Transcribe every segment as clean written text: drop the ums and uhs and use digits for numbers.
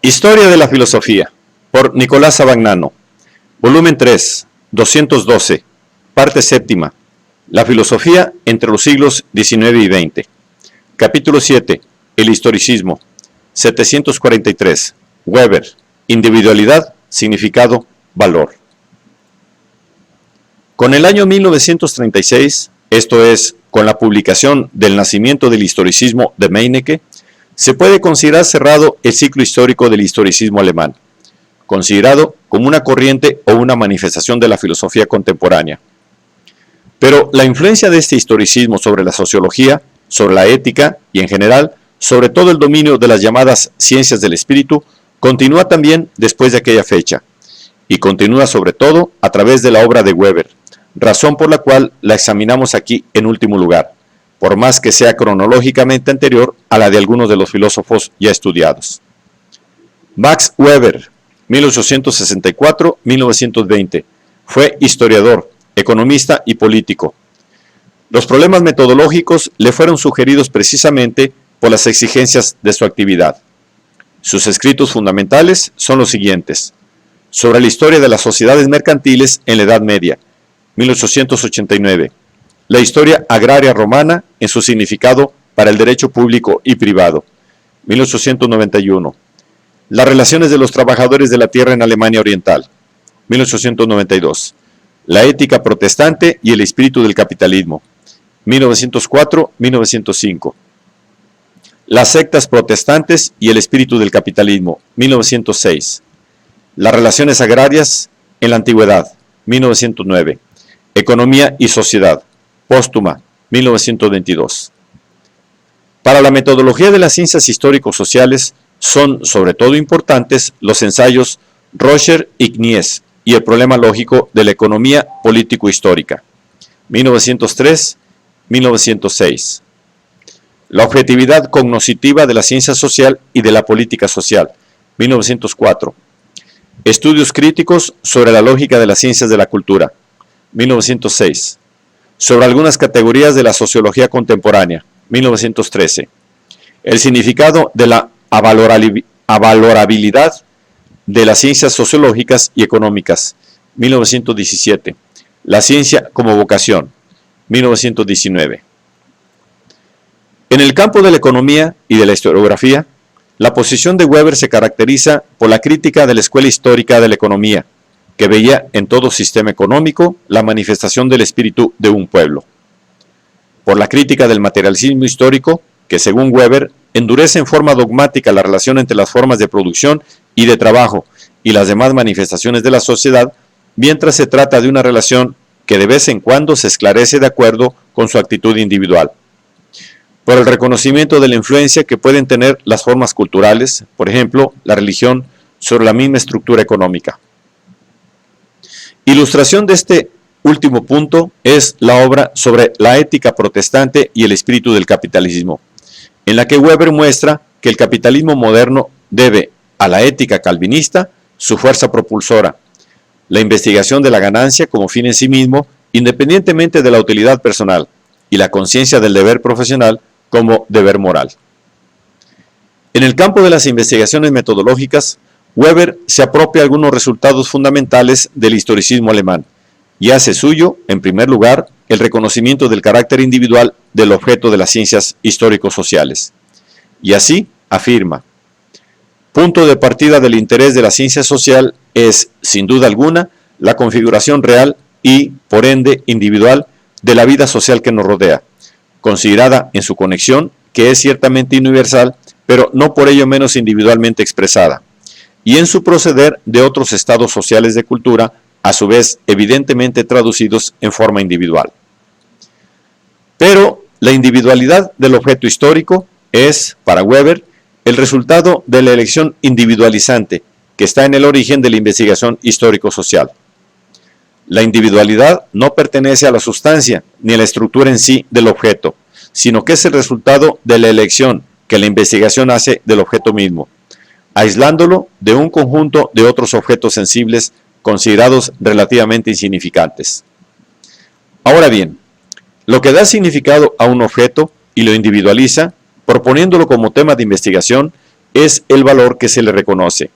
Historia de la filosofía, por Nicolás Sabagnano, volumen 3, 212, parte séptima, la filosofía entre los siglos XIX y XX, capítulo 7, el historicismo, 743, Weber, individualidad, significado, valor. Con el año 1936, esto es, con la publicación del nacimiento del historicismo de Meinecke, se puede considerar cerrado el ciclo histórico del historicismo alemán, considerado como una corriente o una manifestación de la filosofía contemporánea. Pero la influencia de este historicismo sobre la sociología, sobre la ética y en general, sobre todo el dominio de las llamadas ciencias del espíritu, continúa también después de aquella fecha, y continúa sobre todo a través de la obra de Weber, razón por la cual la examinamos aquí en último lugar, por más que sea cronológicamente anterior a la de algunos de los filósofos ya estudiados. Max Weber, 1864-1920, fue historiador, economista y político. Los problemas metodológicos le fueron sugeridos precisamente por las exigencias de su actividad. Sus escritos fundamentales son los siguientes: sobre la historia de las sociedades mercantiles en la Edad Media, 1889, la historia agraria romana en su significado para el derecho público y privado, 1891, las relaciones de los trabajadores de la tierra en Alemania Oriental, 1892, la ética protestante y el espíritu del capitalismo, 1904-1905, las sectas protestantes y el espíritu del capitalismo, 1906, las relaciones agrarias en la antigüedad, 1909, economía y sociedad, póstuma, 1922. Para la metodología de las ciencias histórico-sociales son sobre todo importantes los ensayos Roscher y Knies y el problema lógico de la economía político-histórica, 1903-1906. La objetividad cognoscitiva de la ciencia social y de la política social, 1904. Estudios críticos sobre la lógica de las ciencias de la cultura, 1906. Sobre algunas categorías de la sociología contemporánea, 1913. El significado de la avalorabilidad de las ciencias sociológicas y económicas, 1917. La ciencia como vocación, 1919. En el campo de la economía y de la historiografía, la posición de Weber se caracteriza por la crítica de la escuela histórica de la economía, que veía en todo sistema económico la manifestación del espíritu de un pueblo. Por la crítica del materialismo histórico, que según Weber endurece en forma dogmática la relación entre las formas de producción y de trabajo y las demás manifestaciones de la sociedad, mientras se trata de una relación que de vez en cuando se esclarece de acuerdo con su actitud individual. Por el reconocimiento de la influencia que pueden tener las formas culturales, por ejemplo, la religión, sobre la misma estructura económica. Ilustración de este último punto es la obra sobre la ética protestante y el espíritu del capitalismo, en la que Weber muestra que el capitalismo moderno debe a la ética calvinista su fuerza propulsora, la investigación de la ganancia como fin en sí mismo, independientemente de la utilidad personal, y la conciencia del deber profesional como deber moral. En el campo de las investigaciones metodológicas, Weber se apropia algunos resultados fundamentales del historicismo alemán y hace suyo, en primer lugar, el reconocimiento del carácter individual del objeto de las ciencias histórico-sociales. Y así afirma: punto de partida del interés de la ciencia social es, sin duda alguna, la configuración real y, por ende, individual de la vida social que nos rodea, considerada en su conexión, que es ciertamente universal, pero no por ello menos individualmente expresada, y en su proceder de otros estados sociales de cultura, a su vez evidentemente traducidos en forma individual. Pero la individualidad del objeto histórico es, para Weber, el resultado de la elección individualizante que está en el origen de la investigación histórico-social. La individualidad no pertenece a la sustancia ni a la estructura en sí del objeto, sino que es el resultado de la elección que la investigación hace del objeto mismo, aislándolo de un conjunto de otros objetos sensibles considerados relativamente insignificantes. Ahora bien, lo que da significado a un objeto y lo individualiza, proponiéndolo como tema de investigación, es el valor que se le reconoce.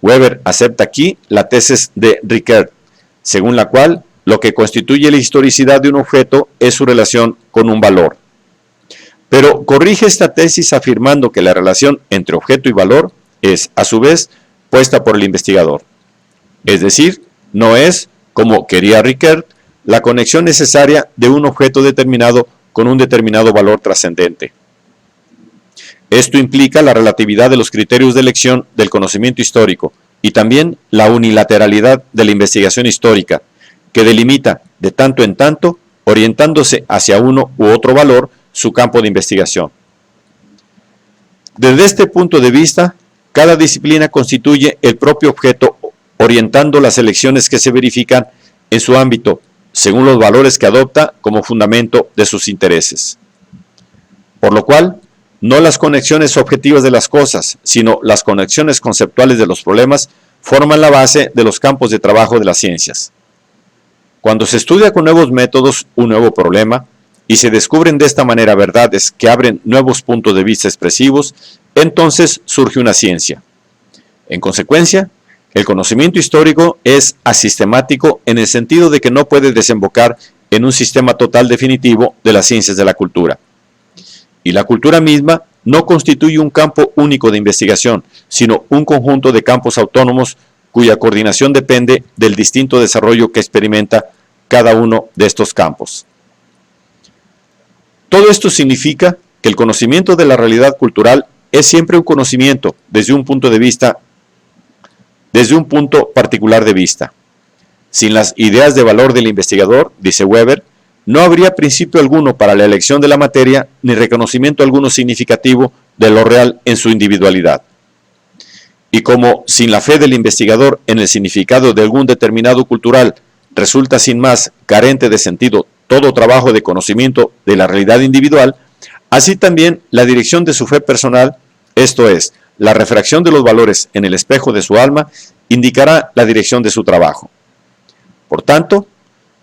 Weber acepta aquí la tesis de Rickert, según la cual lo que constituye la historicidad de un objeto es su relación con un valor. Pero corrige esta tesis afirmando que la relación entre objeto y valor es, a su vez, puesta por el investigador. Es decir, no es, como quería Rickert, la conexión necesaria de un objeto determinado con un determinado valor trascendente. Esto implica la relatividad de los criterios de elección del conocimiento histórico y también la unilateralidad de la investigación histórica, que delimita de tanto en tanto, orientándose hacia uno u otro valor, su campo de investigación. Desde este punto de vista, cada disciplina constituye el propio objeto, orientando las elecciones que se verifican en su ámbito, según los valores que adopta como fundamento de sus intereses. Por lo cual, no las conexiones objetivas de las cosas, sino las conexiones conceptuales de los problemas forman la base de los campos de trabajo de las ciencias. Cuando se estudia con nuevos métodos un nuevo problema y se descubren de esta manera verdades que abren nuevos puntos de vista expresivos, entonces surge una ciencia. En consecuencia, el conocimiento histórico es asistemático en el sentido de que no puede desembocar en un sistema total definitivo de las ciencias de la cultura. Y la cultura misma no constituye un campo único de investigación, sino un conjunto de campos autónomos cuya coordinación depende del distinto desarrollo que experimenta cada uno de estos campos. Todo esto significa que el conocimiento de la realidad cultural es siempre un conocimiento desde un punto particular de vista. Sin las ideas de valor del investigador, dice Weber, no habría principio alguno para la elección de la materia ni reconocimiento alguno significativo de lo real en su individualidad. Y como sin la fe del investigador en el significado de algún determinado cultural resulta sin más carente de sentido todo trabajo de conocimiento de la realidad individual, así también la dirección de su fe personal, esto es, la refracción de los valores en el espejo de su alma, indicará la dirección de su trabajo. Por tanto,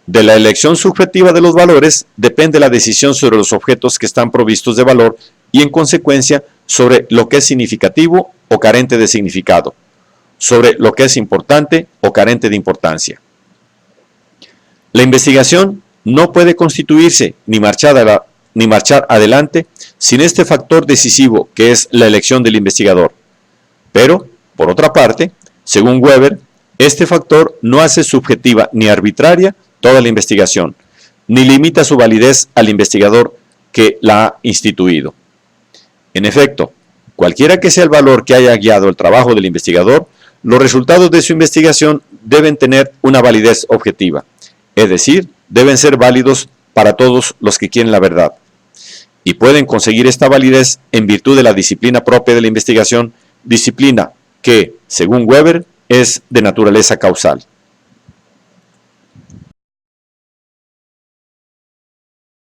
de la elección subjetiva de los valores depende la decisión sobre los objetos que están provistos de valor y, en consecuencia, sobre lo que es significativo o carente de significado, sobre lo que es importante o carente de importancia. La investigación no puede constituirse ni marchar adelante sin este factor decisivo que es la elección del investigador. Pero, por otra parte, según Weber, este factor no hace subjetiva ni arbitraria toda la investigación, ni limita su validez al investigador que la ha instituido. En efecto, cualquiera que sea el valor que haya guiado el trabajo del investigador, los resultados de su investigación deben tener una validez objetiva, es decir, deben ser válidos para todos los que quieren la verdad, y pueden conseguir esta validez en virtud de la disciplina propia de la investigación, disciplina que, según Weber, es de naturaleza causal.